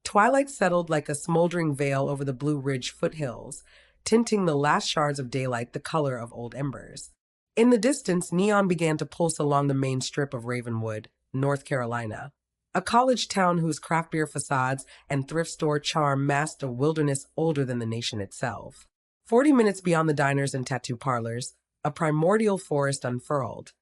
Twilight settled like a smoldering veil over the Blue Ridge foothills, tinting the last shards of daylight the color of old embers. In the distance, neon began to pulse along the main strip of Ravenwood, North Carolina, a college town whose craft beer facades and thrift store charm masked a wilderness older than the nation itself. 40 minutes beyond the diners and tattoo parlors, a primordial forest unfurled.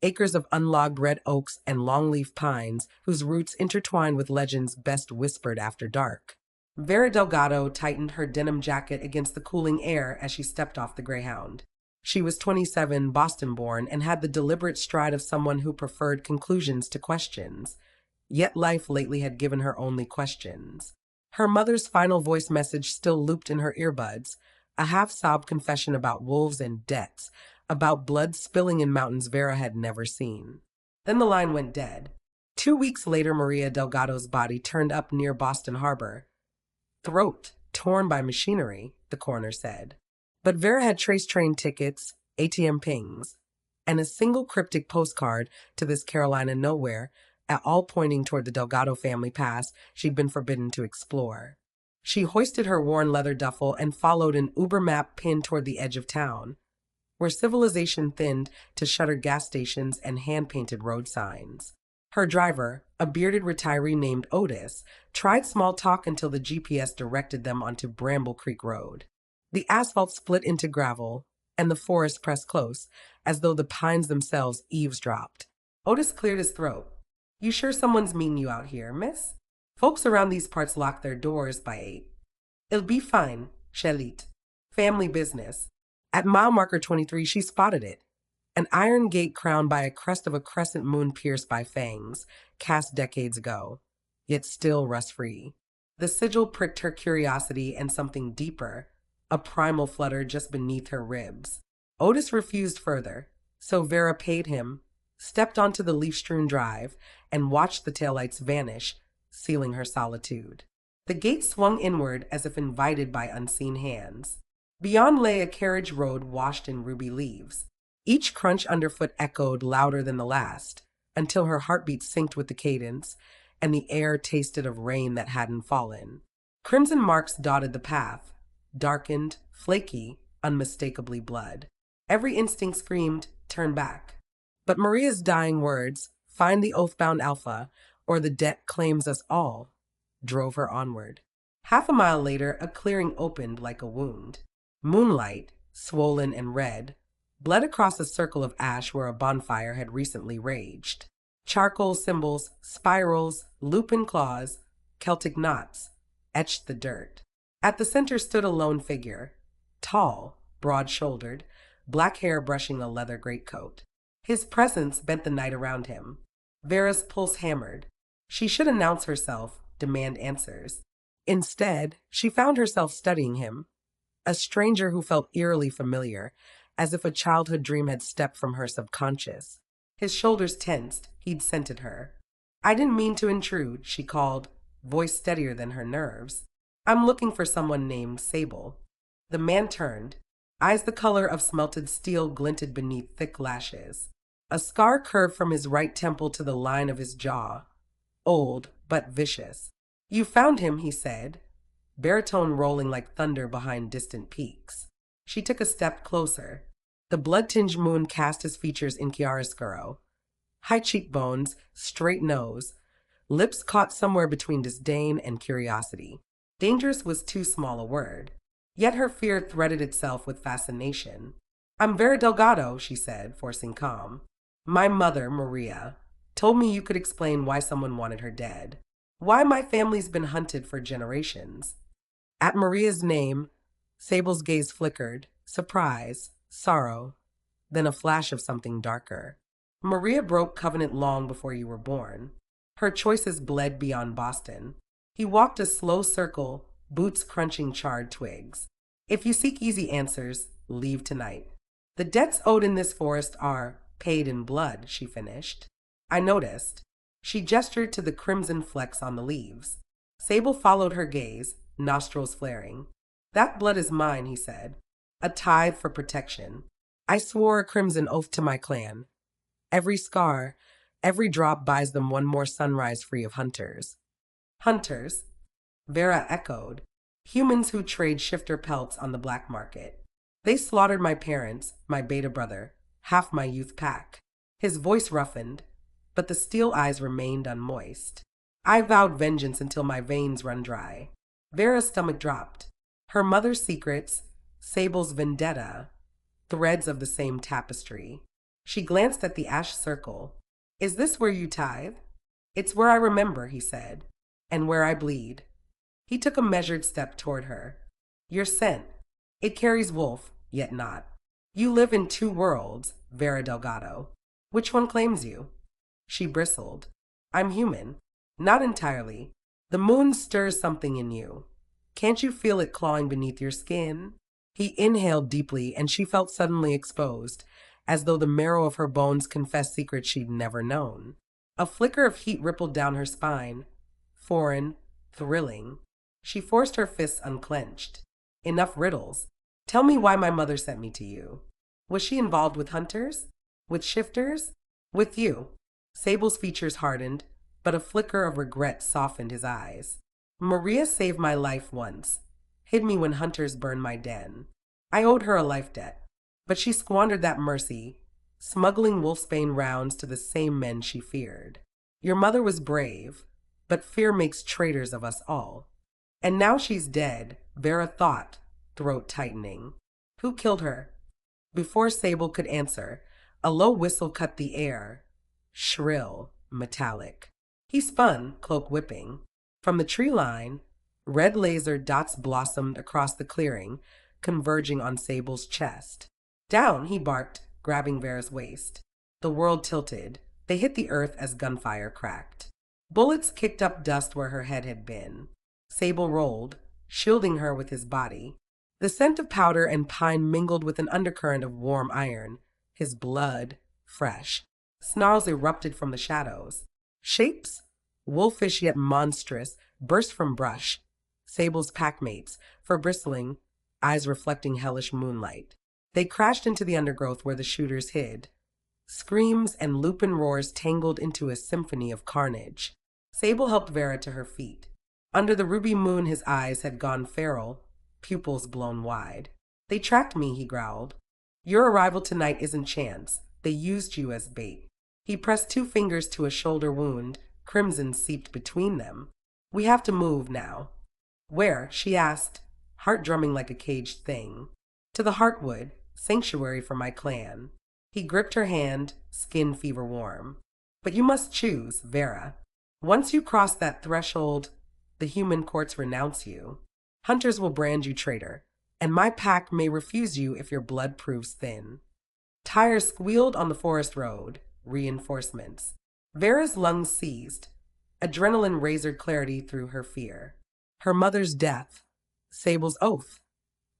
Acres of unlogged red oaks and longleaf pines whose roots intertwined with legends best whispered after dark. Vera Delgado tightened her denim jacket against the cooling air as she stepped off the Greyhound. She was 27, Boston-born, and had the deliberate stride of someone who preferred conclusions to questions. Yet life lately had given her only questions. Her mother's final voice message still looped in her earbuds, a half-sobbed confession about wolves and debts, about blood spilling in mountains Vera had never seen. Then the line went dead. 2 weeks later, Maria Delgado's body turned up near Boston Harbor. Throat torn by machinery, the coroner said. But Vera had traced train tickets, ATM pings, and a single cryptic postcard to this Carolina nowhere, at all pointing toward the Delgado family past she'd been forbidden to explore. She hoisted her worn leather duffel and followed an Uber map pinned toward the edge of town, where civilization thinned to shuttered gas stations and hand-painted road signs. Her driver, a bearded retiree named Otis, tried small talk until the GPS directed them onto Bramble Creek Road. The asphalt split into gravel, and the forest pressed close, as though the pines themselves eavesdropped. Otis cleared his throat. "You sure someone's meeting you out here, miss? Folks around these parts lock their doors by 8. It'll be fine, Shelit. Family business." At mile marker 23, she spotted it. An iron gate crowned by a crest of a crescent moon pierced by fangs, cast decades ago, yet still rust-free. The sigil pricked her curiosity and something deeper, a primal flutter just beneath her ribs. Otis refused further, so Vera paid him, stepped onto the leaf-strewn drive, and watched the taillights vanish, sealing her solitude. The gate swung inward as if invited by unseen hands. Beyond lay a carriage road washed in ruby leaves. Each crunch underfoot echoed louder than the last, until her heartbeat synced with the cadence, and the air tasted of rain that hadn't fallen. Crimson marks dotted the path, darkened, flaky, unmistakably blood. Every instinct screamed, "Turn back." But Maria's dying words, "Find the oath-bound alpha, or the debt claims us all," drove her onward. Half a mile later, a clearing opened like a wound. Moonlight, swollen and red, bled across a circle of ash where a bonfire had recently raged. Charcoal symbols, spirals, lupin claws, Celtic knots etched the dirt. At the center stood a lone figure, tall, broad-shouldered, black hair brushing a leather greatcoat. His presence bent the night around him. Vera's pulse hammered. She should announce herself, demand answers. Instead, she found herself studying him, a stranger who felt eerily familiar, as if a childhood dream had stepped from her subconscious. His shoulders tensed. He'd scented her. "I didn't mean to intrude," she called, voice steadier than her nerves. "I'm looking for someone named Sable." The man turned. Eyes the color of smelted steel glinted beneath thick lashes. A scar curved from his right temple to the line of his jaw. Old, but vicious. "You found him," he said, baritone rolling like thunder behind distant peaks. She took a step closer. The blood-tinged moon cast his features in chiaroscuro. High cheekbones, straight nose, lips caught somewhere between disdain and curiosity. Dangerous was too small a word. Yet her fear threaded itself with fascination. "I'm Vera Delgado," she said, forcing calm. "My mother, Maria, told me you could explain why someone wanted her dead. Why my family's been hunted for generations." At Maria's name, Sable's gaze flickered, surprise, sorrow, then a flash of something darker. "Maria broke covenant long before you were born. Her choices bled beyond Boston." He walked a slow circle, boots crunching charred twigs. "If you seek easy answers, leave tonight. The debts owed in this forest are paid in blood," she finished. "I noticed." She gestured to the crimson flecks on the leaves. Sable followed her gaze, nostrils flaring. "That blood is mine," he said. "A tithe for protection. I swore a crimson oath to my clan. Every scar, every drop buys them one more sunrise free of hunters." "Hunters?" Vera echoed. Humans who trade shifter pelts on the black market. They slaughtered my parents, my beta brother, half my youth pack. His voice roughened, but the steel eyes remained unmoist. I vowed vengeance until my veins run dry. Vera's stomach dropped. Her mother's secrets, Sable's vendetta, threads of the same tapestry. She glanced at the ash circle. Is this where you tithe? It's where I remember, he said, and where I bleed. He took a measured step toward her. Your scent. It carries wolf, yet not. You live in two worlds, Vera Delgado. Which one claims you? She bristled. I'm human. Not entirely. The moon stirs something in you. Can't you feel it clawing beneath your skin? He inhaled deeply, and she felt suddenly exposed, as though the marrow of her bones confessed secrets she'd never known. A flicker of heat rippled down her spine. Foreign, thrilling. She forced her fists unclenched. Enough riddles. Tell me why my mother sent me to you. Was she involved with hunters? With shifters? With you? Sable's features hardened, but a flicker of regret softened his eyes. Maria saved my life once, hid me when hunters burned my den. I owed her a life debt, but she squandered that mercy, smuggling wolfsbane rounds to the same men she feared. Your mother was brave, but fear makes traitors of us all. And now she's dead, Vera thought, throat tightening. Who killed her? Before Sable could answer, a low whistle cut the air, shrill, metallic. He spun, cloak whipping. From the tree line, red laser dots blossomed across the clearing, converging on Sable's chest. Down, he barked, grabbing Vera's waist. The world tilted. They hit the earth as gunfire cracked. Bullets kicked up dust where her head had been. Sable rolled, shielding her with his body. The scent of powder and pine mingled with an undercurrent of warm iron, his blood fresh. Snarls erupted from the shadows. Shapes, wolfish yet monstrous, burst from brush. Sable's packmates, for bristling, eyes reflecting hellish moonlight. They crashed into the undergrowth where the shooters hid. Screams and lupin roars tangled into a symphony of carnage. Sable helped Vera to her feet. Under the ruby moon his eyes had gone feral, pupils blown wide. They tracked me, he growled. Your arrival tonight isn't chance. They used you as bait. He pressed 2 fingers to a shoulder wound. Crimson seeped between them. We have to move now. Where? She asked, heart drumming like a caged thing. To the Heartwood, sanctuary for my clan. He gripped her hand, skin fever warm. But you must choose, Vera. Once you cross that threshold, the human courts renounce you. Hunters will brand you traitor, and my pack may refuse you if your blood proves thin. Tires squealed on the forest road, reinforcements. Vera's lungs seized. Adrenaline razored clarity through her fear. Her mother's death, Sable's oath,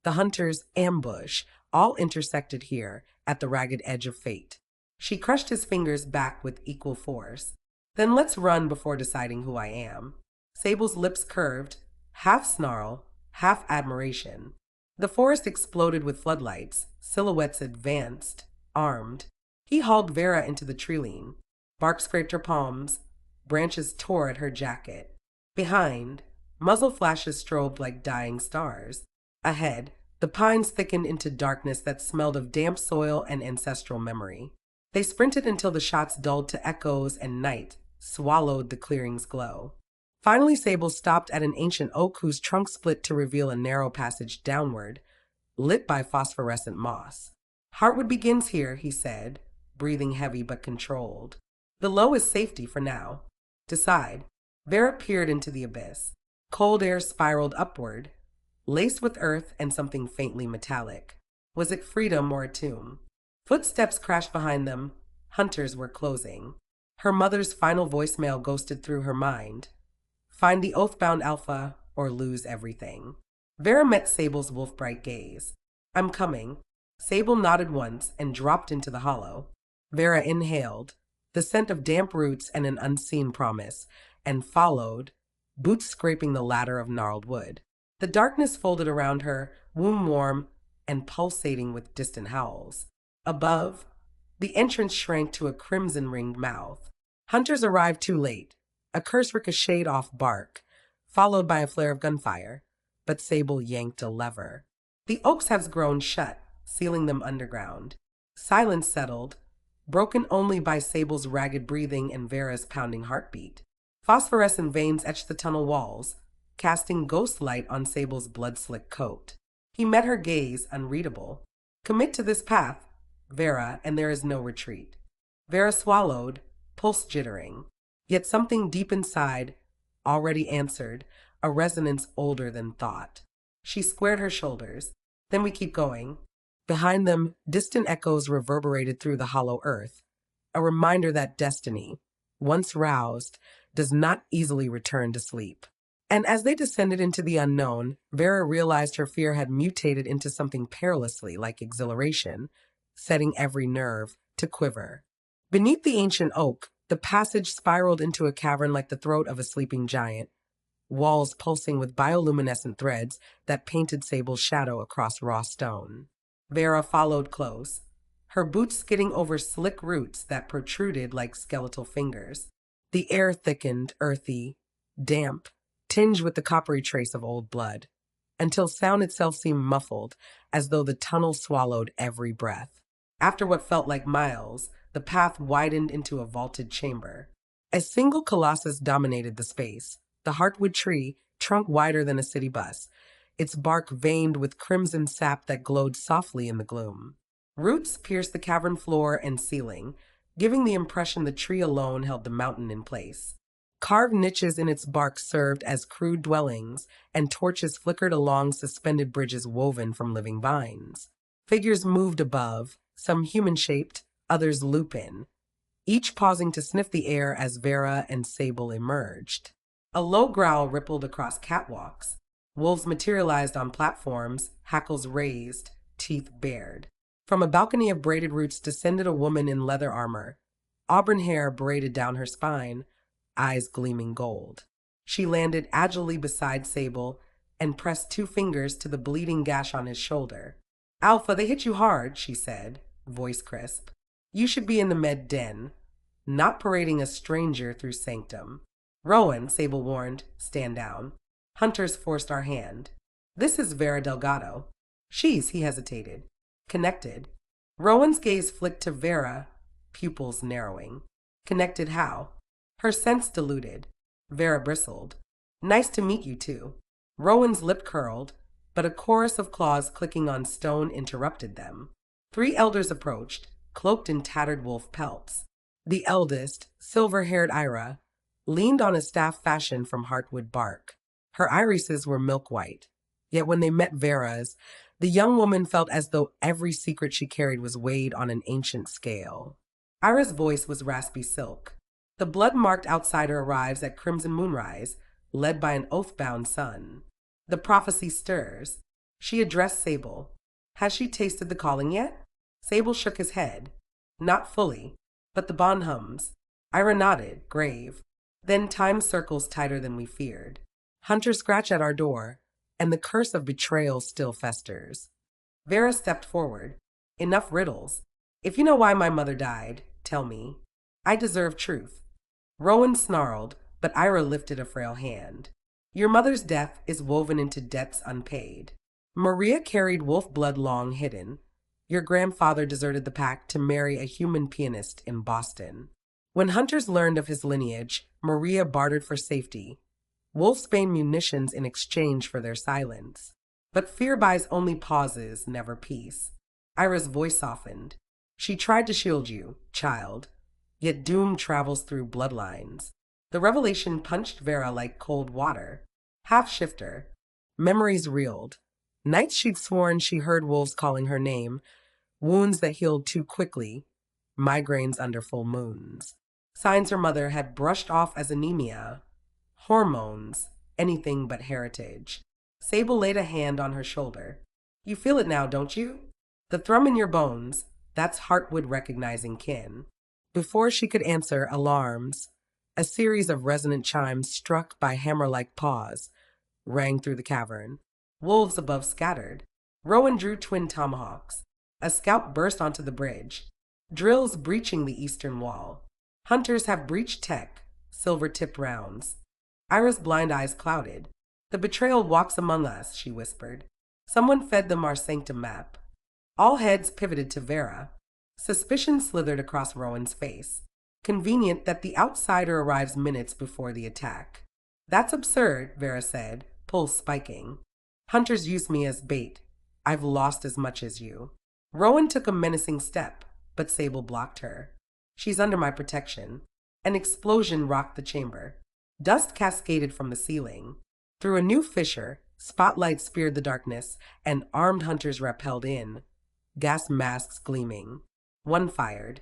the hunter's ambush, all intersected here at the ragged edge of fate. She crushed his fingers back with equal force. Then let's run before deciding who I am. Sable's lips curved, half snarl, half admiration. The forest exploded with floodlights, silhouettes advanced, armed. He hauled Vera into the treeline. Bark scraped her palms, branches tore at her jacket. Behind, muzzle flashes strobed like dying stars. Ahead, the pines thickened into darkness that smelled of damp soil and ancestral memory. They sprinted until the shots dulled to echoes and night swallowed the clearing's glow. Finally, Sable stopped at an ancient oak whose trunk split to reveal a narrow passage downward, lit by phosphorescent moss. Heartwood begins here, he said, breathing heavy but controlled. Below is safety for now. Decide. Vera peered into the abyss. Cold air spiraled upward, laced with earth and something faintly metallic. Was it freedom or a tomb? Footsteps crashed behind them. Hunters were closing. Her mother's final voicemail ghosted through her mind. Find the oath-bound alpha or lose everything. Vera met Sable's wolf-bright gaze. I'm coming. Sable nodded once and dropped into the hollow. Vera inhaled, the scent of damp roots and an unseen promise, and followed, boots scraping the ladder of gnarled wood. The darkness folded around her, womb warm and pulsating with distant howls. Above, the entrance shrank to a crimson-ringed mouth. Hunters arrived too late. A curse ricocheted off bark, followed by a flare of gunfire, but Sable yanked a lever. The oaks have grown shut, sealing them underground. Silence settled, broken only by Sable's ragged breathing and Vera's pounding heartbeat. Phosphorescent veins etched the tunnel walls, casting ghost light on Sable's blood-slick coat. He met her gaze, unreadable. Commit to this path, Vera, and there is no retreat. Vera swallowed, pulse jittering. Yet something deep inside already answered, a resonance older than thought. She squared her shoulders. Then we keep going. Behind them, distant echoes reverberated through the hollow earth, a reminder that destiny, once roused, does not easily return to sleep. And as they descended into the unknown, Vera realized her fear had mutated into something perilously like exhilaration, setting every nerve to quiver. Beneath the ancient oak, the passage spiraled into a cavern like the throat of a sleeping giant, walls pulsing with bioluminescent threads that painted Sable's shadow across raw stone. Vera followed close, her boots skidding over slick roots that protruded like skeletal fingers. The air thickened, earthy, damp, tinged with the coppery trace of old blood, until sound itself seemed muffled, as though the tunnel swallowed every breath. After what felt like miles, the path widened into a vaulted chamber. A single colossus dominated the space, the heartwood tree, trunk wider than a city bus, its bark veined with crimson sap that glowed softly in the gloom. Roots pierced the cavern floor and ceiling, giving the impression the tree alone held the mountain in place. Carved niches in its bark served as crude dwellings, and torches flickered along suspended bridges woven from living vines. Figures moved above, some human-shaped, others lupin, each pausing to sniff the air as Vera and Sable emerged. A low growl rippled across catwalks. Wolves materialized on platforms, hackles raised, teeth bared. From a balcony of braided roots descended a woman in leather armor, auburn hair braided down her spine, eyes gleaming gold. She landed agilely beside Sable and pressed 2 fingers to the bleeding gash on his shoulder. "Alpha, they hit you hard," she said, voice crisp. "You should be in the med den, not parading a stranger through sanctum." "Rowan," Sable warned, "stand down." Hunters forced our hand. "This is Vera Delgado." He hesitated. "Connected." Rowan's gaze flicked to Vera, pupils narrowing. "Connected how?" Her sense diluted. Vera bristled. "Nice to meet you, too." Rowan's lip curled, but a chorus of claws clicking on stone interrupted them. 3 elders approached, cloaked in tattered wolf pelts. The eldest, silver-haired Ira, leaned on a staff fashioned from heartwood bark. Her irises were milk white, yet when they met Vera's, the young woman felt as though every secret she carried was weighed on an ancient scale. Ira's voice was raspy silk. The blood-marked outsider arrives at crimson moonrise, led by an oath-bound son. The prophecy stirs. She addressed Sable. "Has she tasted the calling yet?" Sable shook his head. "Not fully, but the bond hums." Ira nodded, grave. "Then time circles tighter than we feared. Hunters scratch at our door, and the curse of betrayal still festers." Vera stepped forward. "Enough riddles. If you know why my mother died, tell me. I deserve truth." Rowan snarled, but Ira lifted a frail hand. "Your mother's death is woven into debts unpaid. Maria carried wolf blood long hidden. Your grandfather deserted the pack to marry a human pianist in Boston. When hunters learned of his lineage, Maria bartered for safety. Wolfsbane munitions in exchange for their silence. But fear buys only pauses, never peace." Ira's voice softened. "She tried to shield you, child. Yet doom travels through bloodlines." The revelation punched Vera like cold water. Half-shifter. Memories reeled. Nights she'd sworn she heard wolves calling her name, wounds that healed too quickly, migraines under full moons. Signs her mother had brushed off as anemia, hormones, anything but heritage. Sable laid a hand on her shoulder. "You feel it now, don't you? The thrum in your bones, that's heartwood recognizing kin." Before she could answer, alarms, a series of resonant chimes struck by hammer-like paws, rang through the cavern. Wolves above scattered. Rowan drew twin tomahawks. A scout burst onto the bridge. Drills breaching the eastern wall. Hunters have breached tech, silver-tipped rounds. Ira's blind eyes clouded. The betrayal walks among us, she whispered. Someone fed them our sanctum map. All heads pivoted to Vera. Suspicion slithered across Rowan's face. Convenient that the outsider arrives minutes before the attack. That's absurd, Vera said, pulse spiking. Hunters use me as bait. I've lost as much as you. Rowan took a menacing step, but Sable blocked her. She's under my protection. An explosion rocked the chamber. Dust cascaded from the ceiling. Through a new fissure, spotlight speared the darkness, and armed hunters rappelled in, gas masks gleaming. One fired.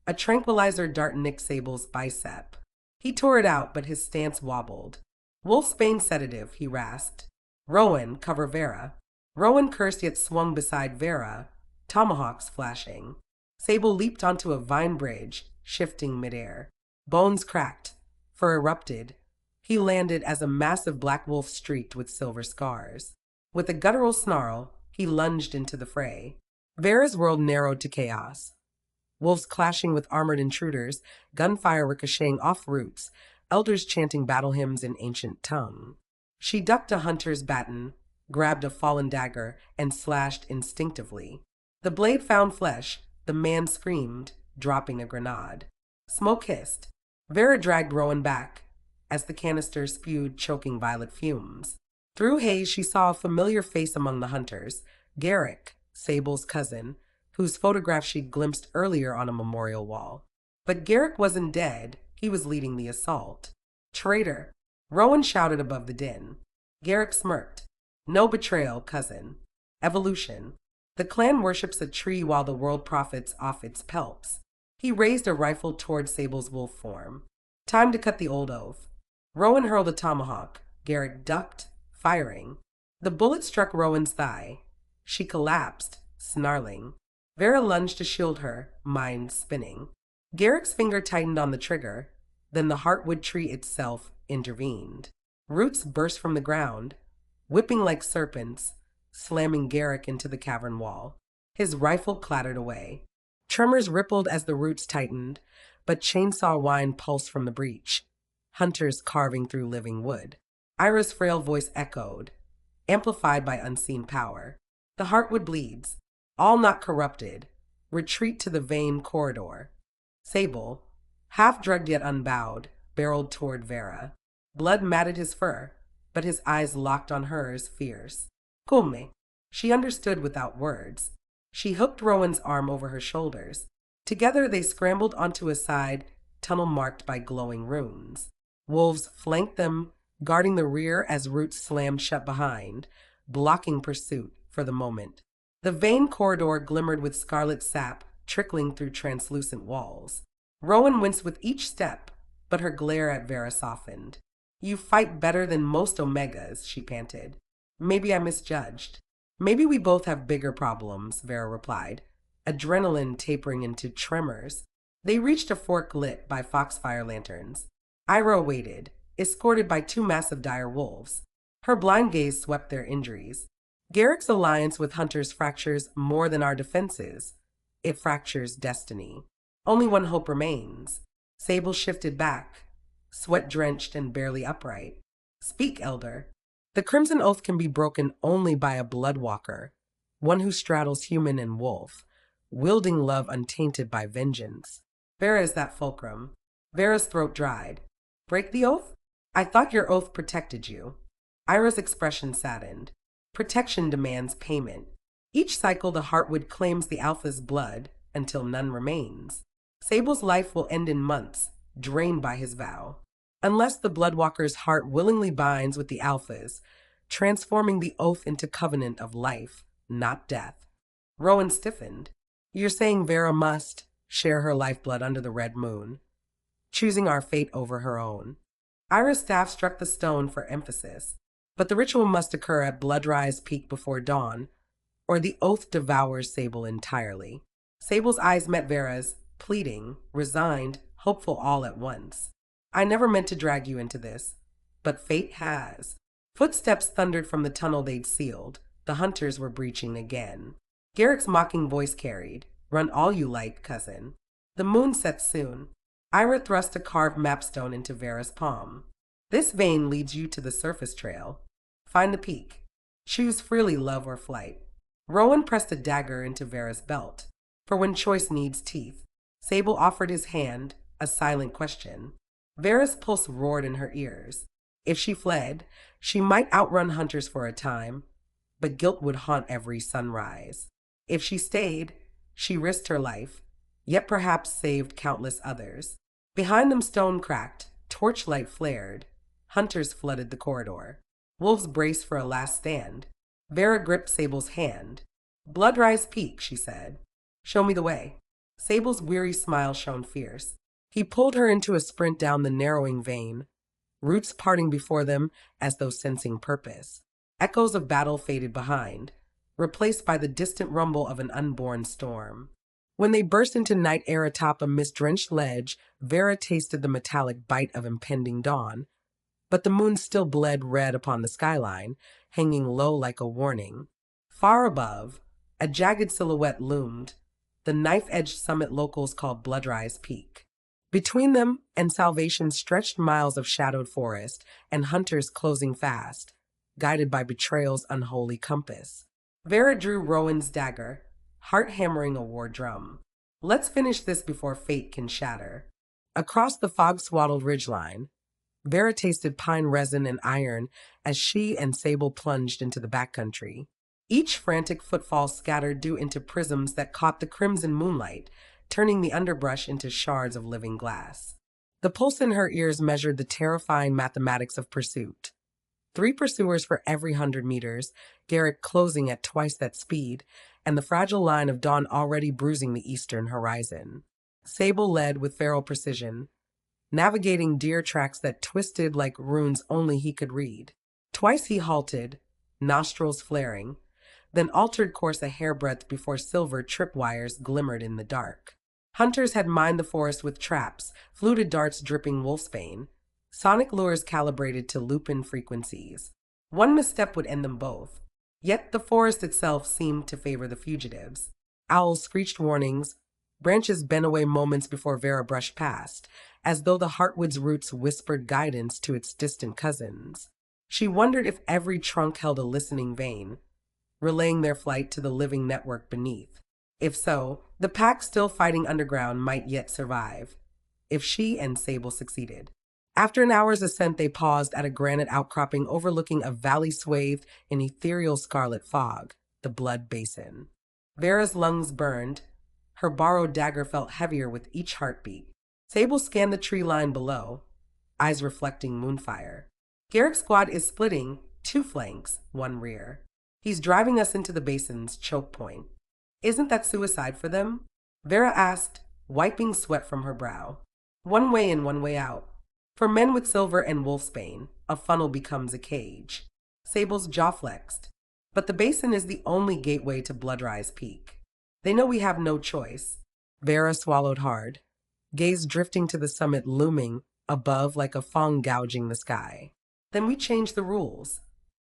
A tranquilizer dart nicked Sable's bicep. He tore it out, but his stance wobbled. Wolfsbane sedative, he rasped. Rowan, cover Vera. Rowan cursed yet swung beside Vera, tomahawks flashing. Sable leaped onto a vine bridge, shifting midair. Bones cracked. Fur erupted. He landed as a massive black wolf streaked with silver scars. With a guttural snarl, he lunged into the fray. Vera's world narrowed to chaos. Wolves clashing with armored intruders, gunfire ricocheting off roots, elders chanting battle hymns in ancient tongue. She ducked a hunter's baton, grabbed a fallen dagger, and slashed instinctively. The blade found flesh. The man screamed, dropping a grenade. Smoke hissed. Vera dragged Rowan back, as the canister spewed choking violet fumes. Through haze, she saw a familiar face among the hunters, Garrick, Sable's cousin, whose photograph she'd glimpsed earlier on a memorial wall. But Garrick wasn't dead. He was leading the assault. Traitor! Rowan shouted above the din. Garrick smirked. No betrayal, cousin. Evolution. The clan worships a tree while the world profits off its pelts. He raised a rifle toward Sable's wolf form. Time to cut the old oath. Rowan hurled a tomahawk. Garrick ducked, firing. The bullet struck Rowan's thigh. She collapsed, snarling. Vera lunged to shield her, mind spinning. Garrick's finger tightened on the trigger. Then the heartwood tree itself intervened. Roots burst from the ground, whipping like serpents, slamming Garrick into the cavern wall. His rifle clattered away. Tremors rippled as the roots tightened, but chainsaw whine pulsed from the breach. Hunters carving through living wood. Ira's frail voice echoed, amplified by unseen power. The heartwood bleeds, all not corrupted. Retreat to the vein corridor. Sable, half drugged yet unbowed, barreled toward Vera. Blood matted his fur, but his eyes locked on hers, fierce. Come. She understood without words. She hooked Rowan's arm over her shoulders. Together they scrambled onto a side tunnel marked by glowing runes. Wolves flanked them, guarding the rear as roots slammed shut behind, blocking pursuit for the moment. The vein corridor glimmered with scarlet sap trickling through translucent walls. Rowan winced with each step, but her glare at Vera softened. You fight better than most Omegas, she panted. Maybe I misjudged. Maybe we both have bigger problems, Vera replied, adrenaline tapering into tremors. They reached a fork lit by foxfire lanterns. Ira waited, escorted by two massive dire wolves. Her blind gaze swept their injuries. Garrick's alliance with hunters fractures more than our defenses. It fractures destiny. Only one hope remains. Sable shifted back, sweat-drenched and barely upright. Speak, Elder. The Crimson Oath can be broken only by a bloodwalker, one who straddles human and wolf, wielding love untainted by vengeance. Vera is that fulcrum. Vera's throat dried. Break the oath? I thought your oath protected you. Ira's expression saddened. Protection demands payment. Each cycle the Heartwood claims the Alpha's blood until none remains. Sable's life will end in months, drained by his vow. Unless the Bloodwalker's heart willingly binds with the Alpha's, transforming the oath into covenant of life, not death. Rowan stiffened. You're saying Vera must share her lifeblood under the red moon, choosing our fate over her own. Ira's staff struck the stone for emphasis, but the ritual must occur at Bloodrise Peak before dawn, or the oath devours Sable entirely. Sable's eyes met Vera's, pleading, resigned, hopeful all at once. I never meant to drag you into this, but fate has. Footsteps thundered from the tunnel they'd sealed. The hunters were breaching again. Garrick's mocking voice carried, Run all you like, cousin. The moon sets soon. Ira thrust a carved mapstone into Vera's palm. This vein leads you to the surface trail. Find the peak. Choose freely love or flight. Rowan pressed a dagger into Vera's belt, for when choice needs teeth. Sable offered his hand, a silent question. Vera's pulse roared in her ears. If she fled, she might outrun hunters for a time, but guilt would haunt every sunrise. If she stayed, she risked her life, yet perhaps saved countless others. Behind them stone cracked, torchlight flared. Hunters flooded the corridor. Wolves braced for a last stand. Vera gripped Sable's hand. Bloodrise Peak, she said. Show me the way. Sable's weary smile shone fierce. He pulled her into a sprint down the narrowing vein, roots parting before them as though sensing purpose. Echoes of battle faded behind, replaced by the distant rumble of an unborn storm. When they burst into night air atop a mist-drenched ledge, Vera tasted the metallic bite of impending dawn, but the moon still bled red upon the skyline, hanging low like a warning. Far above, a jagged silhouette loomed, the knife-edged summit locals called Bloodrise Peak. Between them and Salvation stretched miles of shadowed forest and hunters closing fast, guided by betrayal's unholy compass. Vera drew Rowan's dagger, heart hammering a war drum. Let's finish this before fate can shatter. Across the fog-swaddled ridgeline, Vera tasted pine resin and iron as she and Sable plunged into the backcountry. Each frantic footfall scattered dew into prisms that caught the crimson moonlight, turning the underbrush into shards of living glass. The pulse in her ears measured the terrifying mathematics of pursuit. 3 pursuers for every 100 meters, Garrick closing at twice that speed, and the fragile line of dawn already bruising the eastern horizon. Sable led with feral precision, navigating deer tracks that twisted like runes only he could read. Twice he halted, nostrils flaring, then altered course a hairbreadth before silver tripwires glimmered in the dark. Hunters had mined the forest with traps, fluted darts dripping wolfsbane, sonic lures calibrated to lupin frequencies. One misstep would end them both. Yet the forest itself seemed to favor the fugitives. Owls screeched warnings, branches bent away moments before Vera brushed past, as though the heartwood's roots whispered guidance to its distant cousins. She wondered if every trunk held a listening vein, relaying their flight to the living network beneath. If so, the pack still fighting underground might yet survive, if she and Sable succeeded. After an hour's ascent, they paused at a granite outcropping overlooking a valley swathed in ethereal scarlet fog, the blood basin. Vera's lungs burned. Her borrowed dagger felt heavier with each heartbeat. Sable scanned the tree line below, eyes reflecting moonfire. Garrick's squad is splitting, 2 flanks, 1 rear. He's driving us into the basin's choke point. Isn't that suicide for them? Vera asked, wiping sweat from her brow. 1 way in, 1 way out. For men with silver and wolfsbane, a funnel becomes a cage. Sable's jaw flexed. But the basin is the only gateway to Bloodrise Peak. They know we have no choice. Vera swallowed hard, gaze drifting to the summit looming above like a fong gouging the sky. Then we change the rules.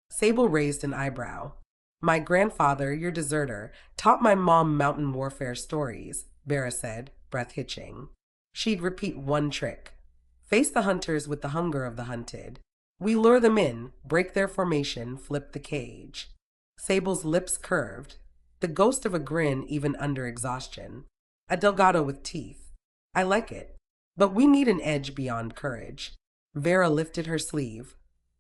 Sable raised an eyebrow. My grandfather, your deserter, taught my mom mountain warfare stories, Vera said, breath hitching. She'd repeat 1 trick. Face the hunters with the hunger of the hunted. We lure them in, break their formation, flip the cage. Sable's lips curved, the ghost of a grin even under exhaustion. A Delgado with teeth. I like it. But we need an edge beyond courage. Vera lifted her sleeve,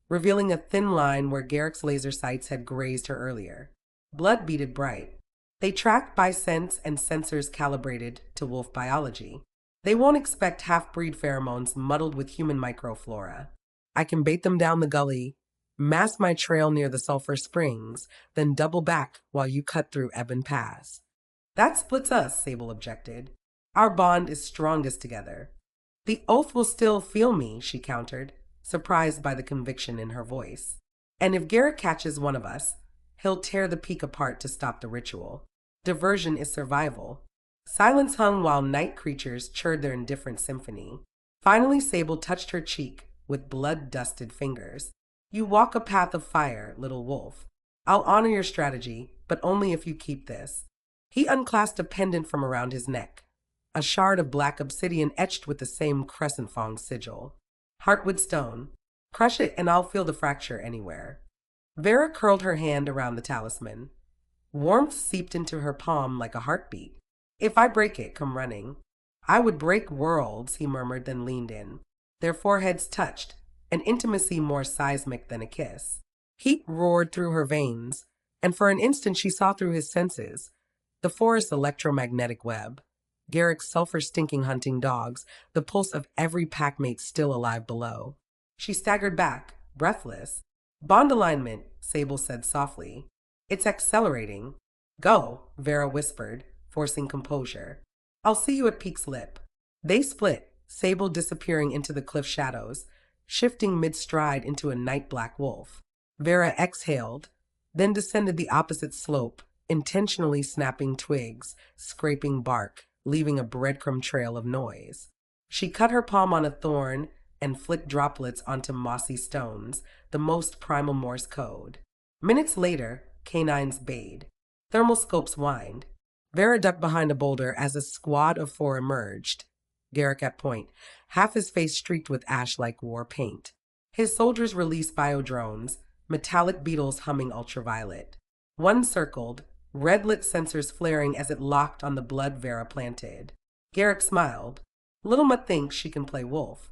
revealing a thin line where Garrick's laser sights had grazed her earlier. Blood beaded bright. They tracked by sense and sensors calibrated to wolf biology. They won't expect half-breed pheromones muddled with human microflora. I can bait them down the gully, mask my trail near the sulfur springs, then double back while you cut through Ebon Pass. That splits us, Sable objected. Our bond is strongest together. The oath will still feel me, she countered, surprised by the conviction in her voice. And if Garrick catches one of us, he'll tear the peak apart to stop the ritual. Diversion is survival. Silence hung while night creatures churred their indifferent symphony. Finally, Sable touched her cheek with blood-dusted fingers. You walk a path of fire, little wolf. I'll honor your strategy, but only if you keep this. He unclasped a pendant from around his neck, a shard of black obsidian etched with the same crescent fong sigil. Heartwood stone. Crush it and I'll feel the fracture anywhere. Vera curled her hand around the talisman. Warmth seeped into her palm like a heartbeat. If I break it, come running. I would break worlds, he murmured, then leaned in. Their foreheads touched, an intimacy more seismic than a kiss. Heat roared through her veins, and for an instant she saw through his senses. The forest's electromagnetic web, Garrick's sulfur-stinking hunting dogs, the pulse of every packmate still alive below. She staggered back, breathless. Bond alignment, Sable said softly. It's accelerating. Go, Vera whispered, forcing composure. I'll see you at Peak's lip. They split, Sable disappearing into the cliff shadows, shifting mid-stride into a night-black wolf. Vera exhaled, then descended the opposite slope, intentionally snapping twigs, scraping bark, leaving a breadcrumb trail of noise. She cut her palm on a thorn and flicked droplets onto mossy stones, the most primal Morse code. Minutes later, canines bayed. Thermal scopes whined. Vera ducked behind a boulder as a squad of four emerged. Garrick at point, half his face streaked with ash like war paint. His soldiers released biodrones, metallic beetles humming ultraviolet. One circled, red-lit sensors flaring as it locked on the blood Vera planted. Garrick smiled. Little Ma thinks she can play wolf.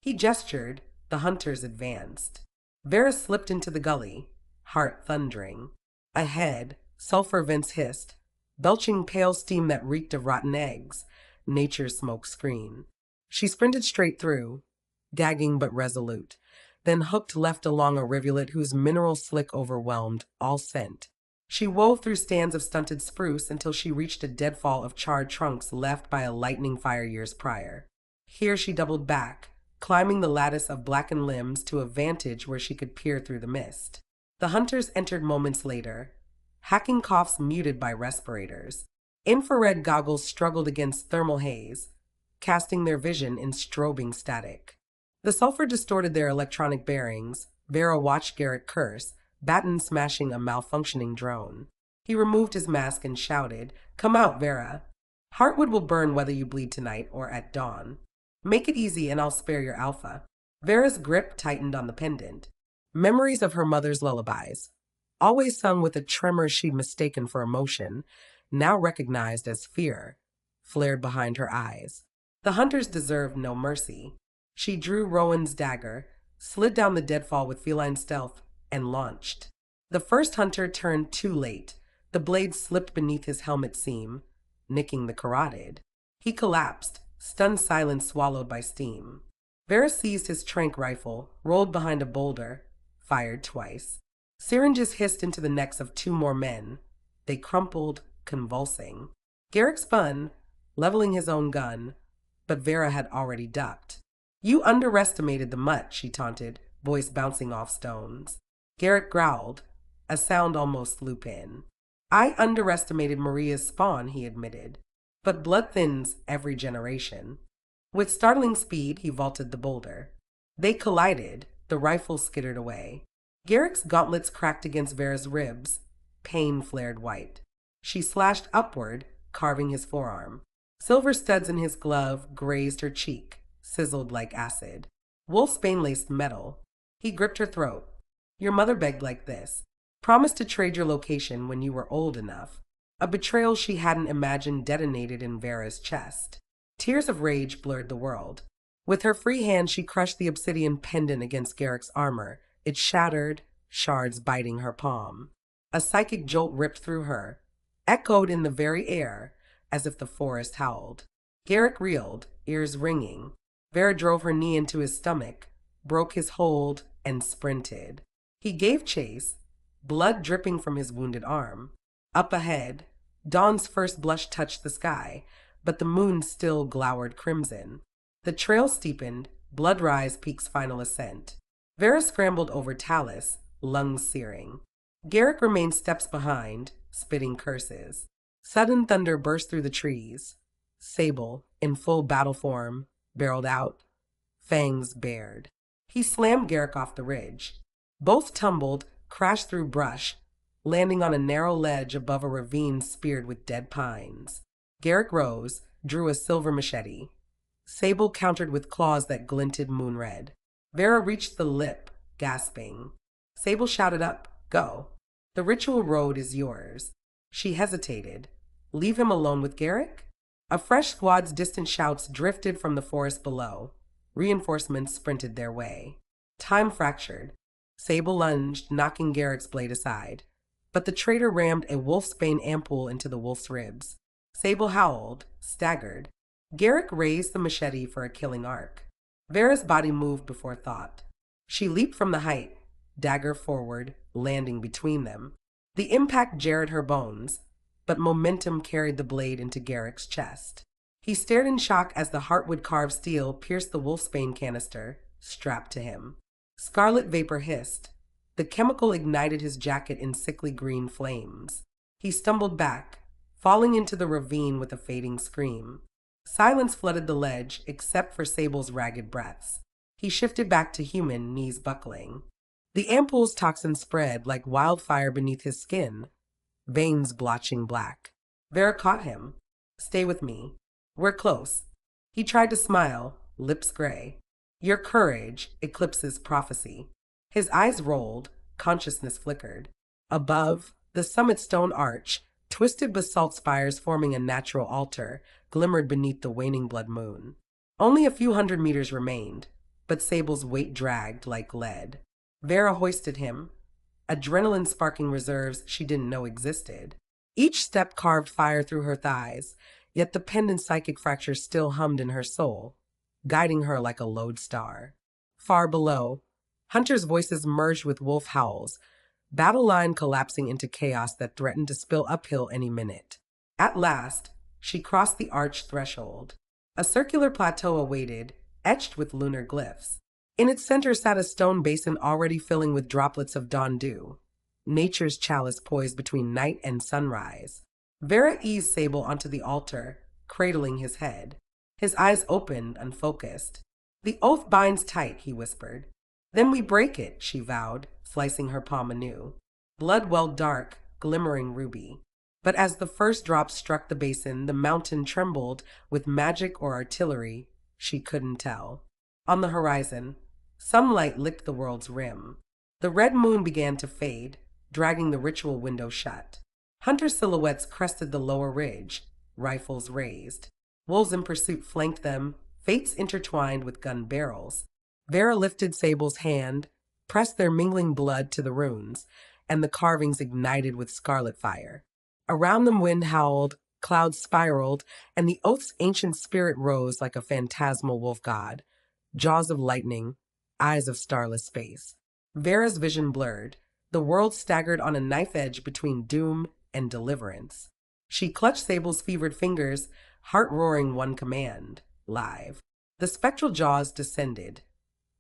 He gestured. The hunters advanced. Vera slipped into the gully, heart thundering. Ahead, sulfur vents hissed, belching pale steam that reeked of rotten eggs, nature's smoke screen. She sprinted straight through, gagging but resolute, then hooked left along a rivulet whose mineral slick overwhelmed all scent. She wove through stands of stunted spruce until she reached a deadfall of charred trunks left by a lightning fire years prior. Here she doubled back, climbing the lattice of blackened limbs to a vantage where she could peer through the mist. The hunters entered moments later, hacking coughs muted by respirators. Infrared goggles struggled against thermal haze, casting their vision in strobing static. The sulfur distorted their electronic bearings. Vera watched Garrick curse, baton smashing a malfunctioning drone. He removed his mask and shouted, "Come out, Vera. Heartwood will burn whether you bleed tonight or at dawn. Make it easy and I'll spare your alpha." Vera's grip tightened on the pendant. Memories of her mother's lullabies, always sung with a tremor she'd mistaken for emotion, now recognized as fear, flared behind her eyes. The hunters deserved no mercy. She drew Rowan's dagger, slid down the deadfall with feline stealth, and launched. The first hunter turned too late. The blade slipped beneath his helmet seam, nicking the carotid. He collapsed, stunned silence swallowed by steam. Vera seized his trank rifle, rolled behind a boulder, fired twice. Syringes hissed into the necks of two more men. They crumpled, convulsing. Garrick spun, leveling his own gun, but Vera had already ducked. "You underestimated the mutt," she taunted, voice bouncing off stones. Garrick growled, a sound almost Lupin. "I underestimated Maria's spawn," he admitted. "But blood thins every generation." With startling speed, he vaulted the boulder. They collided, the rifle skittered away. Garrick's gauntlets cracked against Vera's ribs. Pain flared white. She slashed upward, carving his forearm. Silver studs in his glove grazed her cheek, sizzled like acid. Wolfsbane-laced metal. He gripped her throat. "Your mother begged like this. Promised to trade your location when you were old enough." A betrayal she hadn't imagined detonated in Vera's chest. Tears of rage blurred the world. With her free hand, she crushed the obsidian pendant against Garrick's armor. It shattered, shards biting her palm. A psychic jolt ripped through her, echoed in the very air, as if the forest howled. Garrick reeled, ears ringing. Vera drove her knee into his stomach, broke his hold, and sprinted. He gave chase, blood dripping from his wounded arm. Up ahead, dawn's first blush touched the sky, but the moon still glowered crimson. The trail steepened, blood rise Peak's final ascent. Vera scrambled over talus, lungs searing. Garrick remained steps behind, spitting curses. Sudden thunder burst through the trees. Sable, in full battle form, barreled out, fangs bared. He slammed Garrick off the ridge. Both tumbled, crashed through brush, landing on a narrow ledge above a ravine speared with dead pines. Garrick rose, drew a silver machete. Sable countered with claws that glinted moonred. Vera reached the lip, gasping. Sable shouted up, "Go. The ritual road is yours." She hesitated. Leave him alone with Garrick? A fresh squad's distant shouts drifted from the forest below. Reinforcements sprinted their way. Time fractured. Sable lunged, knocking Garrick's blade aside. But the traitor rammed a wolfsbane ampoule into the wolf's ribs. Sable howled, staggered. Garrick raised the machete for a killing arc. Vera's body moved before thought. She leaped from the height, dagger forward, landing between them. The impact jarred her bones, but momentum carried the blade into Garrick's chest. He stared in shock as the heartwood-carved steel pierced the wolfsbane canister, strapped to him. Scarlet vapor hissed. The chemical ignited his jacket in sickly green flames. He stumbled back, falling into the ravine with a fading scream. Silence flooded the ledge, except for Sable's ragged breaths. He shifted back to human, knees buckling. The ampoule's toxin spread like wildfire beneath his skin, veins blotching black. Vera caught him. "Stay with me. We're close." He tried to smile, lips gray. "Your courage eclipses prophecy." His eyes rolled, consciousness flickered. Above, the summit stone arch, twisted basalt spires forming a natural altar, glimmered beneath the waning blood moon. Only a few hundred meters remained, but Sable's weight dragged like lead. Vera hoisted him, adrenaline sparking reserves she didn't know existed. Each step carved fire through her thighs, yet the pendant psychic fracture still hummed in her soul, guiding her like a lodestar. Far below, hunters' voices merged with wolf howls, battle line collapsing into chaos that threatened to spill uphill any minute. At last, she crossed the arch threshold. A circular plateau awaited, etched with lunar glyphs. In its center sat a stone basin already filling with droplets of dawn dew, nature's chalice poised between night and sunrise. Vera eased Sable onto the altar, cradling his head. His eyes opened, unfocused. "The oath binds tight," he whispered. "Then we break it," she vowed, slicing her palm anew. Blood welled dark, glimmering ruby. But as the first drop struck the basin, the mountain trembled with magic or artillery, she couldn't tell. On the horizon, sunlight licked the world's rim. The red moon began to fade, dragging the ritual window shut. Hunter silhouettes crested the lower ridge, rifles raised. Wolves in pursuit flanked them, fates intertwined with gun barrels. Vera lifted Sable's hand, pressed their mingling blood to the runes, and the carvings ignited with scarlet fire. Around them wind howled, clouds spiraled, and the oath's ancient spirit rose like a phantasmal wolf god. Jaws of lightning, eyes of starless space. Vera's vision blurred. The world staggered on a knife edge between doom and deliverance. She clutched Sable's fevered fingers, heart roaring one command: live. The spectral jaws descended,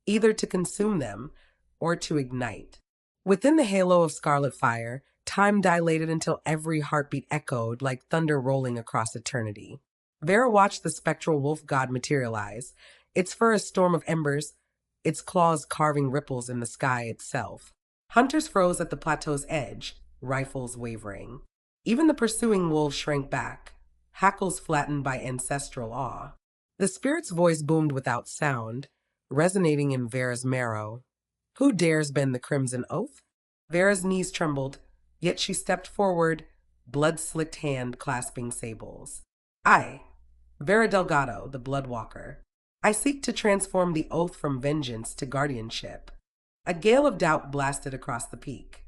either to consume them or to ignite. Within the halo of scarlet fire, time dilated until every heartbeat echoed like thunder rolling across eternity. Vera watched the spectral wolf god materialize, its fur a storm of embers, its claws carving ripples in the sky itself. Hunters froze at the plateau's edge, rifles wavering. Even the pursuing wolves shrank back, hackles flattened by ancestral awe. The spirit's voice boomed without sound, resonating in Vera's marrow. "Who dares bend the crimson oath?" Vera's knees trembled, yet she stepped forward, blood-slicked hand clasping Sable's. "I, Vera Delgado, the Bloodwalker. I seek to transform the oath from vengeance to guardianship." A gale of doubt blasted across the peak.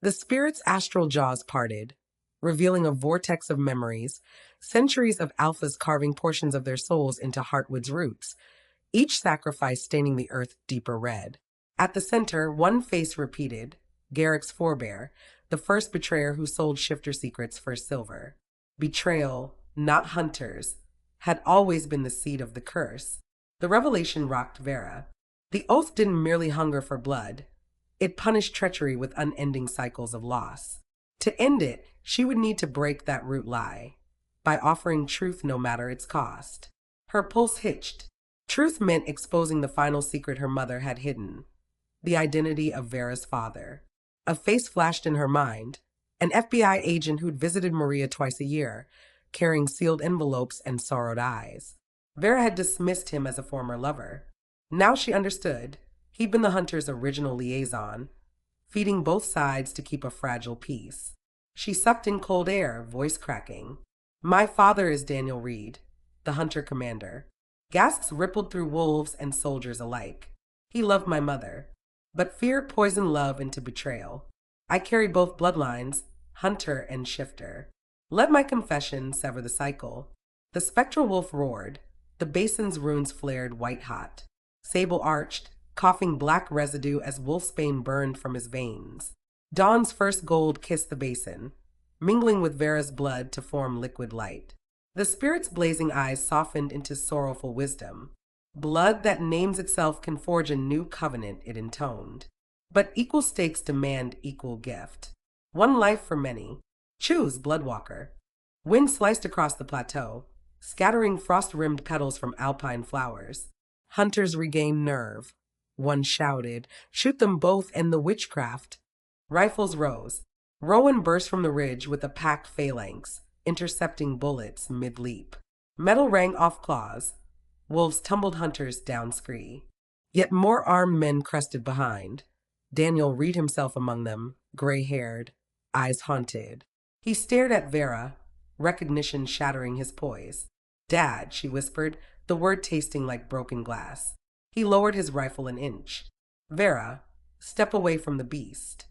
The spirit's astral jaws parted, revealing a vortex of memories, centuries of alphas carving portions of their souls into Heartwood's roots, each sacrifice staining the earth deeper red. At the center, one face repeated, Garrick's forebear, the first betrayer who sold shifter secrets for silver. Betrayal, not hunters, had always been the seed of the curse. The revelation rocked Vera. The oath didn't merely hunger for blood. It punished treachery with unending cycles of loss. To end it, she would need to break that root lie, by offering truth no matter its cost. Her pulse hitched. Truth meant exposing the final secret her mother had hidden, the identity of Vera's father. A face flashed in her mind, an FBI agent who'd visited Maria twice a year, carrying sealed envelopes and sorrowed eyes. Vera had dismissed him as a former lover. Now she understood. He'd been the hunter's original liaison, feeding both sides to keep a fragile peace. She sucked in cold air, voice cracking. My father is Daniel Reed, the hunter commander. Gasps rippled through wolves and soldiers alike. He loved my mother, but fear poisoned love into betrayal. I carry both bloodlines, hunter and shifter. Let my confession sever the cycle. The spectral wolf roared. The basin's runes flared white-hot. Sable arched, coughing black residue as wolfsbane burned from his veins. Dawn's first gold kissed the basin, mingling with Vera's blood to form liquid light. The spirit's blazing eyes softened into sorrowful wisdom. Blood that names itself can forge a new covenant, it intoned. But equal stakes demand equal gift. One life for many. Choose, Bloodwalker. Wind sliced across the plateau, scattering frost-rimmed petals from alpine flowers. Hunters regained nerve. One shouted, "Shoot them both and the witchcraft!" Rifles rose. Rowan burst from the ridge with a pack phalanx, intercepting bullets mid-leap. Metal rang off claws. Wolves tumbled hunters down scree. Yet more armed men crested behind. Daniel Reed himself among them, gray-haired, eyes haunted. He stared at Vera, recognition shattering his poise. "Dad," she whispered, the word tasting like broken glass. He lowered his rifle an inch. "Vera, step away from the beast."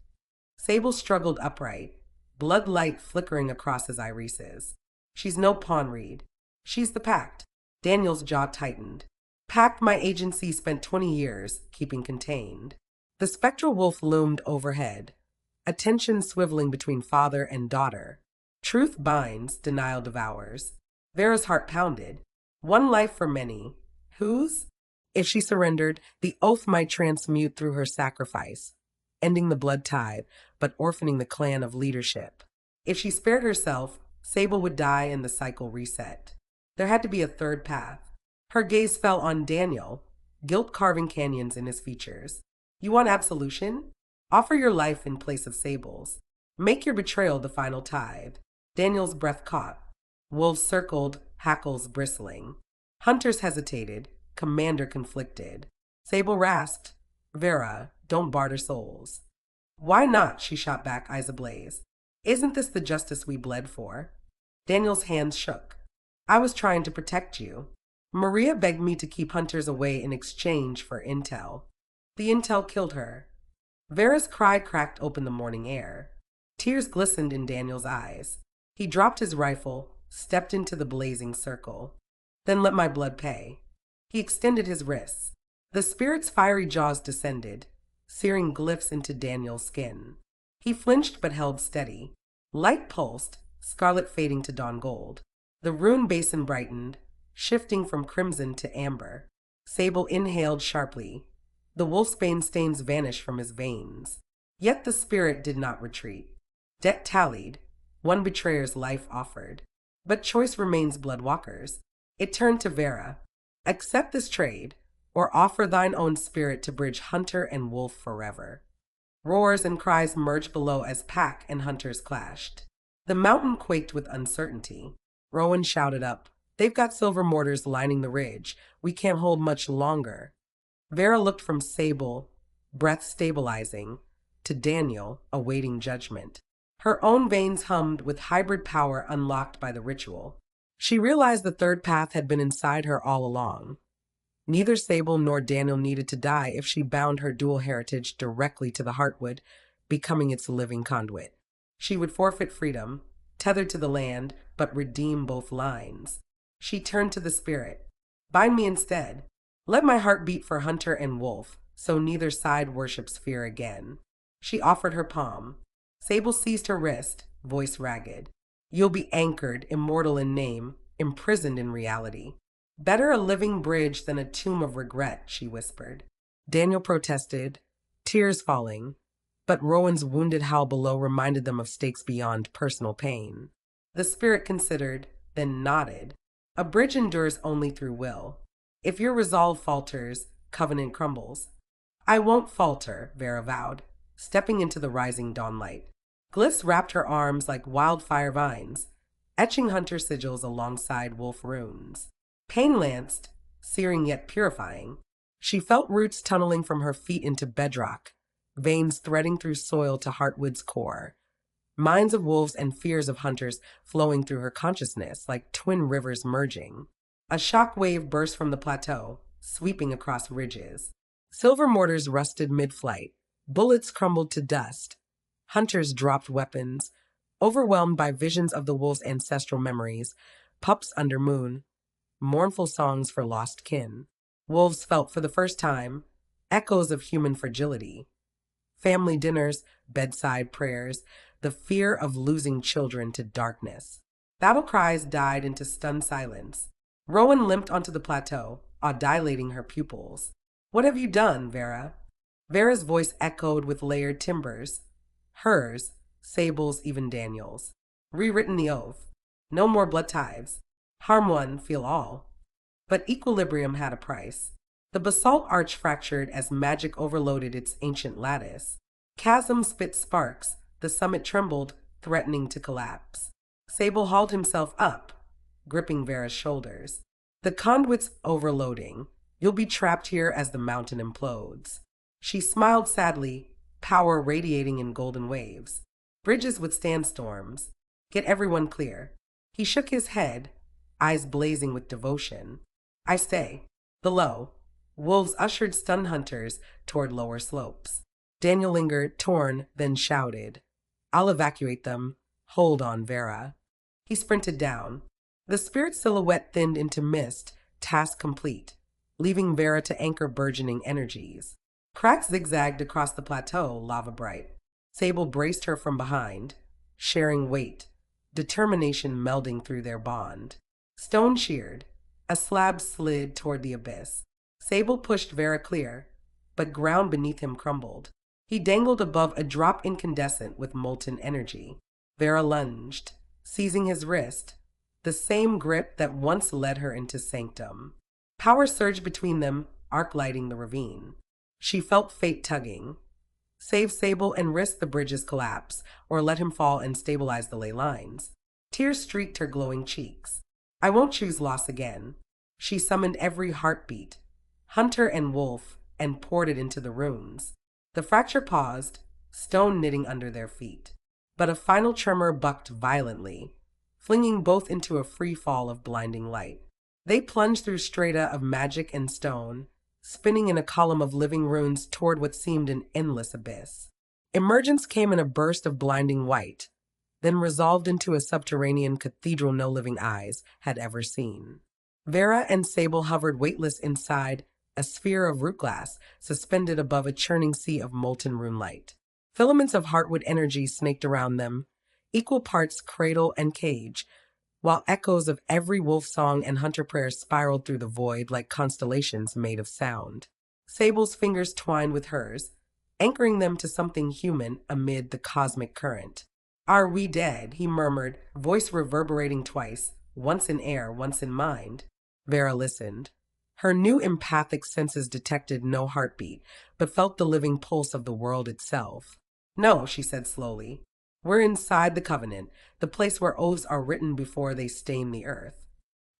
Sable struggled upright, blood light flickering across his irises. "She's no pawn, Reed. She's the pact." Daniel's jaw tightened. "Pact my agency spent 20 years keeping contained." The spectral wolf loomed overhead, attention swiveling between father and daughter. Truth binds, denial devours. Vera's heart pounded. One life for many. Whose? If she surrendered, the oath might transmute through her sacrifice, ending the blood tide, but orphaning the clan of leadership. If she spared herself, Sable would die and the cycle reset. There had to be a third path. Her gaze fell on Daniel, guilt carving canyons in his features. "You want absolution? Offer your life in place of Sable's. Make your betrayal the final tithe." Daniel's breath caught. Wolves circled, hackles bristling. Hunters hesitated, commander conflicted. Sable rasped, "Vera, don't barter souls." "Why not?" she shot back, eyes ablaze. "Isn't this the justice we bled for?" Daniel's hands shook. "I was trying to protect you. Maria begged me to keep hunters away in exchange for intel. The intel killed her." Vera's cry cracked open the morning air. Tears glistened in Daniel's eyes. He dropped his rifle, stepped into the blazing circle. "Then let my blood pay." He extended his wrists. The spirit's fiery jaws descended, searing glyphs into Daniel's skin. He flinched but held steady. Light pulsed, scarlet fading to dawn gold. The rune basin brightened, shifting from crimson to amber. Sable inhaled sharply. The wolfsbane stains vanished from his veins. Yet the spirit did not retreat. Debt tallied, one betrayer's life offered. But choice remains Bloodwalker's. It turned to Vera. "Accept this trade, or offer thine own spirit to bridge hunter and wolf forever." Roars and cries merged below as pack and hunters clashed. The mountain quaked with uncertainty. Rowan shouted up, "They've got silver mortars lining the ridge. We can't hold much longer." Vera looked from Sable, breath stabilizing, to Daniel, awaiting judgment. Her own veins hummed with hybrid power unlocked by the ritual. She realized the third path had been inside her all along. Neither Sable nor Daniel needed to die if she bound her dual heritage directly to the Heartwood, becoming its living conduit. She would forfeit freedom, tethered to the land, but redeem both lines. She turned to the spirit. "Bind me instead. Let my heart beat for hunter and wolf, so neither side worships fear again." She offered her palm. Sable seized her wrist, voice ragged. "You'll be anchored, immortal in name, imprisoned in reality. Better a living bridge than a tomb of regret," she whispered. Daniel protested, tears falling, but Rowan's wounded howl below reminded them of stakes beyond personal pain. The spirit considered, then nodded. "A bridge endures only through will. If your resolve falters, covenant crumbles." "I won't falter," Vera vowed, stepping into the rising dawnlight. Glyphs wrapped her arms like wildfire vines, etching hunter sigils alongside wolf runes. Pain lanced, searing yet purifying. She felt roots tunneling from her feet into bedrock, veins threading through soil to Heartwood's core. Minds of wolves and fears of hunters flowing through her consciousness like twin rivers merging. A shock wave burst from the plateau, sweeping across ridges. Silver mortars rusted mid-flight. Bullets crumbled to dust. Hunters dropped weapons, overwhelmed by visions of the wolves' ancestral memories, pups under moon, mournful songs for lost kin. Wolves felt for the first time echoes of human fragility. Family dinners, bedside prayers, the fear of losing children to darkness. Battle cries died into stunned silence. Rowan limped onto the plateau, dilating her pupils. "What have you done, Vera?" Vera's voice echoed with layered timbres. Hers, Sable's, even Daniel's. "Rewritten the oath. No more blood ties. Harm one, feel all." But equilibrium had a price. The basalt arch fractured as magic overloaded its ancient lattice. Chasm spit sparks. The summit trembled, threatening to collapse. Sable hauled himself up, gripping Vera's shoulders. "The conduit's overloading. You'll be trapped here as the mountain implodes." She smiled sadly, power radiating in golden waves. "Bridges withstand storms. Get everyone clear." He shook his head, eyes blazing with devotion. "I stay." Below, wolves ushered stunned hunters toward lower slopes. Daniel lingered, torn, then shouted, "I'll evacuate them. Hold on, Vera." He sprinted down. The spirit silhouette thinned into mist, task complete, leaving Vera to anchor burgeoning energies. Cracks zigzagged across the plateau, lava bright. Sable braced her from behind, sharing weight, determination melding through their bond. Stone sheared. A slab slid toward the abyss. Sable pushed Vera clear, but ground beneath him crumbled. He dangled above a drop incandescent with molten energy. Vera lunged, seizing his wrist, the same grip that once led her into sanctum. Power surged between them, arc lighting the ravine. She felt fate tugging. Save Sable and risk the bridge's collapse, or let him fall and stabilize the ley lines. Tears streaked her glowing cheeks. "I won't choose loss again." She summoned every heartbeat, hunter and wolf, and poured it into the runes. The fracture paused, stone knitting under their feet. But a final tremor bucked violently, flinging both into a free fall of blinding light. They plunged through strata of magic and stone, spinning in a column of living runes toward what seemed an endless abyss. Emergence came in a burst of blinding white, then resolved into a subterranean cathedral no living eyes had ever seen. Vera and Sable hovered weightless inside a sphere of root glass suspended above a churning sea of molten rune light. Filaments of heartwood energy snaked around them, equal parts cradle and cage, while echoes of every wolf song and hunter prayer spiraled through the void like constellations made of sound. Sable's fingers twined with hers, anchoring them to something human amid the cosmic current. "Are we dead?" he murmured, voice reverberating twice, once in air, once in mind. Vera listened. Her new empathic senses detected no heartbeat, but felt the living pulse of the world itself. "No," she said slowly. "We're inside the covenant, the place where oaths are written before they stain the earth."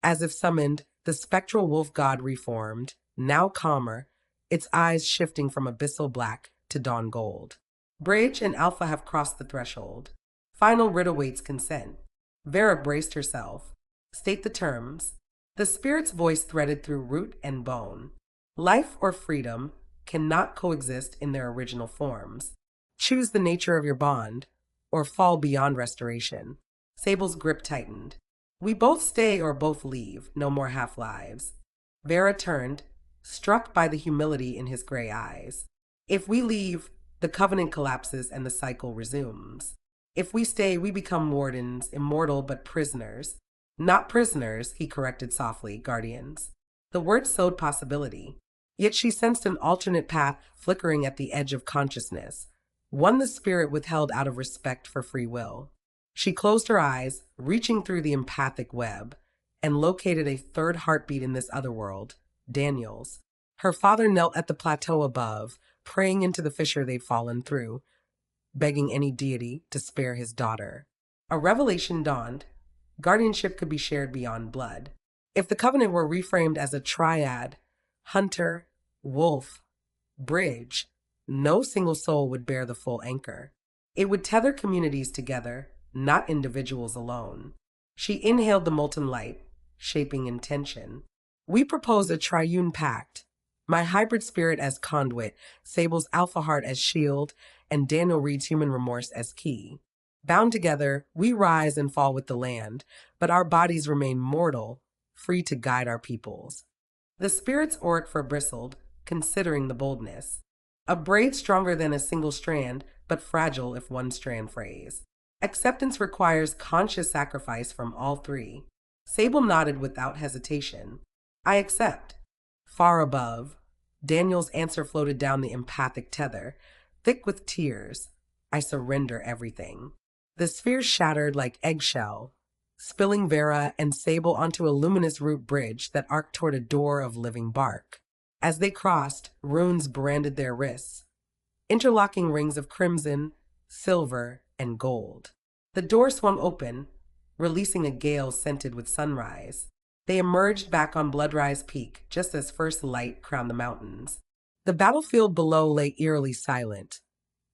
As if summoned, the spectral wolf god reformed, now calmer, its eyes shifting from abyssal black to dawn gold. Bridge and Alpha have crossed the threshold. Final writ awaits consent. Vera braced herself. "State the terms." The spirit's voice threaded through root and bone. "Life or freedom cannot coexist in their original forms. Choose the nature of your bond, or fall beyond restoration." Sable's grip tightened. "We both stay or both leave, no more half-lives." Vera turned, struck by the humility in his gray eyes. "If we leave, the covenant collapses and the cycle resumes. If we stay, we become wardens, immortal but prisoners." "Not prisoners," he corrected softly, "guardians." The word sowed possibility. Yet she sensed an alternate path flickering at the edge of consciousness, one the spirit withheld out of respect for free will. She closed her eyes, reaching through the empathic web, and located a third heartbeat in this other world, Daniel's. Her father knelt at the plateau above, praying into the fissure they'd fallen through, begging any deity to spare his daughter. A revelation dawned. Guardianship could be shared beyond blood. If the covenant were reframed as a triad, hunter, Wolf, Bridge, no single soul would bear the full anchor. It would tether communities together, not individuals alone. She inhaled the molten light, shaping intention. We propose a triune pact. My hybrid spirit as conduit, Sable's alpha heart as shield, and Daniel Reed's human remorse as key. Bound together, we rise and fall with the land, but our bodies remain mortal, free to guide our peoples. The spirit's auric bristled, considering the boldness. A braid stronger than a single strand, but fragile if one strand frays. Acceptance requires conscious sacrifice from all three. Sable nodded without hesitation. I accept. Far above, Daniel's answer floated down the empathic tether, thick with tears. I surrender everything. The sphere shattered like eggshell, spilling Vera and Sable onto a luminous root bridge that arced toward a door of living bark. As they crossed, runes branded their wrists, interlocking rings of crimson, silver, and gold. The door swung open, releasing a gale scented with sunrise. They emerged back on Bloodrise Peak just as first light crowned the mountains. The battlefield below lay eerily silent.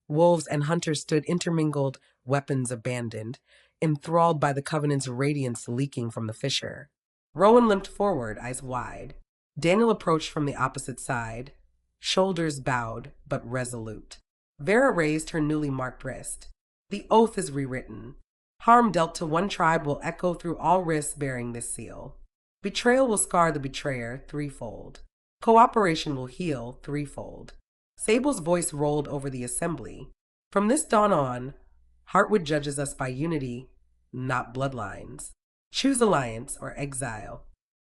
Wolves and hunters stood intermingled, weapons abandoned, enthralled by the Covenant's radiance leaking from the fissure. Rowan limped forward, eyes wide. Daniel approached from the opposite side, shoulders bowed but resolute. Vera raised her newly marked wrist. The oath is rewritten. Harm dealt to one tribe will echo through all wrists bearing this seal. Betrayal will scar the betrayer threefold. Cooperation will heal threefold. Sable's voice rolled over the assembly. From this dawn on, Heartwood judges us by unity, not bloodlines. Choose alliance or exile.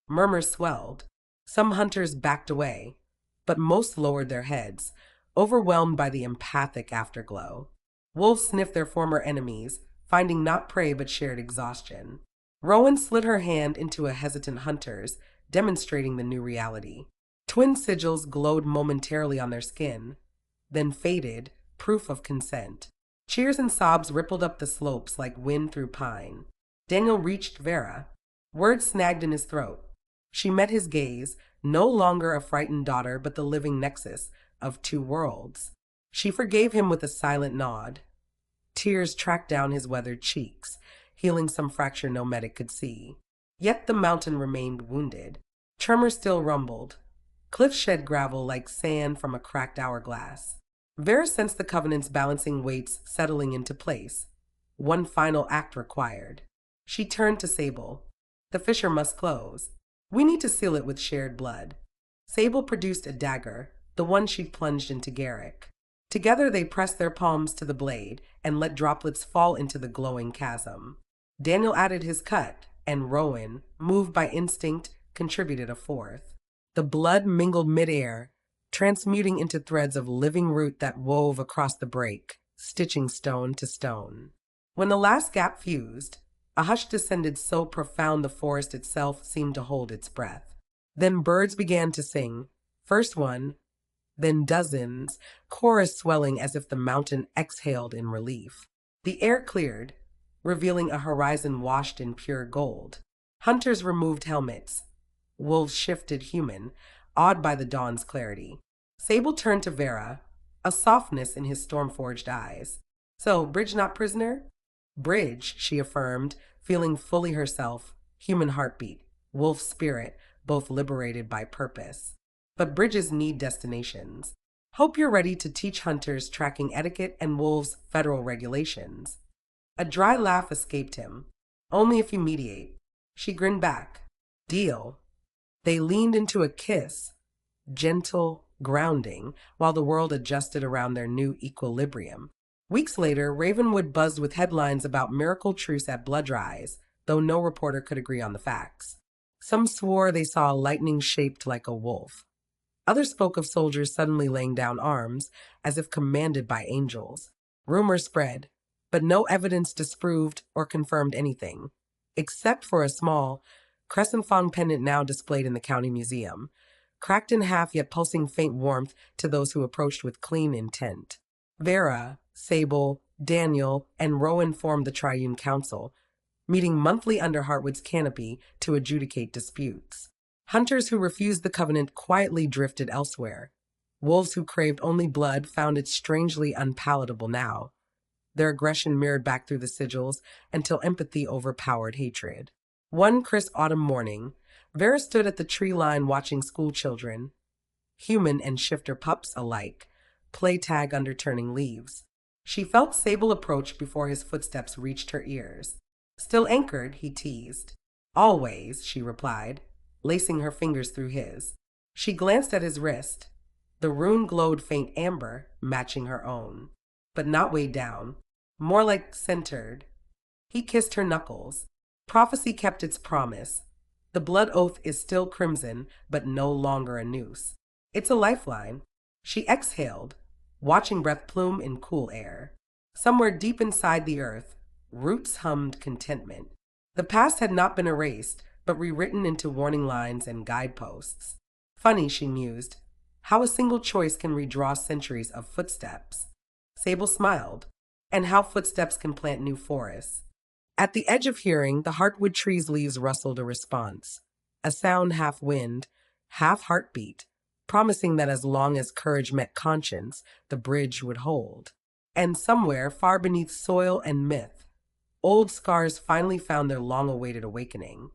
Murmurs swelled. Some hunters backed away, but most lowered their heads, overwhelmed by the empathic afterglow. Wolves sniffed their former enemies, finding not prey but shared exhaustion. Rowan slid her hand into a hesitant hunter's, demonstrating the new reality. Twin sigils glowed momentarily on their skin, then faded, proof of consent. Cheers and sobs rippled up the slopes like wind through pine. Daniel reached Vera. Words snagged in his throat. She met his gaze, no longer a frightened daughter but the living nexus of two worlds. She forgave him with a silent nod. Tears tracked down his weathered cheeks, healing some fracture no medic could see. Yet the mountain remained wounded. Tremors still rumbled. Cliffs shed gravel like sand from a cracked hourglass. Vera sensed the Covenant's balancing weights settling into place. One final act required. She turned to Sable. The fissure must close. We need to seal it with shared blood. Sable produced a dagger, the one she'd plunged into Garrick. Together they pressed their palms to the blade and let droplets fall into the glowing chasm. Daniel added his cut, and Rowan, moved by instinct, contributed a fourth. The blood mingled midair, transmuting into threads of living root that wove across the break, stitching stone to stone. When the last gap fused, a hush descended so profound the forest itself seemed to hold its breath. Then birds began to sing, first one, then dozens, chorus swelling as if the mountain exhaled in relief. The air cleared, revealing a horizon washed in pure gold. Hunters removed helmets. Wolves shifted human, awed by the dawn's clarity. Sable turned to Vera, a softness in his storm-forged eyes. So, Bridge not prisoner? Bridge, she affirmed, feeling fully herself, human heartbeat, wolf spirit, both liberated by purpose. But bridges need destinations. Hope you're ready to teach hunters tracking etiquette and wolves federal regulations. A dry laugh escaped him. Only if you mediate. She grinned back. Deal. They leaned into a kiss, gentle, grounding, while the world adjusted around their new equilibrium. Weeks later, Ravenwood buzzed with headlines about miracle truce at Bloodrise, though no reporter could agree on the facts. Some swore they saw a lightning shaped like a wolf. Others spoke of soldiers suddenly laying down arms, as if commanded by angels. Rumors spread, but no evidence disproved or confirmed anything, except for a small, crescent-fong pendant now displayed in the county museum, cracked in half yet pulsing faint warmth to those who approached with clean intent. Vera, Sable, Daniel, and Rowan formed the Triune Council, meeting monthly under Heartwood's canopy to adjudicate disputes. Hunters who refused the covenant quietly drifted elsewhere. Wolves who craved only blood found it strangely unpalatable now. Their aggression mirrored back through the sigils until empathy overpowered hatred. One crisp autumn morning, Vera stood at the tree line watching school children, human and shifter pups alike, play tag under turning leaves. She felt Sable approach before his footsteps reached her ears. Still anchored, he teased. Always, she replied, lacing her fingers through his. She glanced at his wrist. The rune glowed faint amber, matching her own, but not weighed down, more like centered. He kissed her knuckles. Prophecy kept its promise. The blood oath is still crimson, but no longer a noose. It's a lifeline. She exhaled, watching breath plume in cool air. Somewhere deep inside the earth, roots hummed contentment. The past had not been erased, but rewritten into warning lines and guideposts. Funny, she mused, how a single choice can redraw centuries of footsteps. Sable smiled, and how footsteps can plant new forests. At the edge of hearing, the heartwood tree's leaves rustled a response, a sound half wind, half heartbeat, promising that as long as courage met conscience, the bridge would hold. And somewhere, far beneath soil and myth, old scars finally found their long-awaited awakening.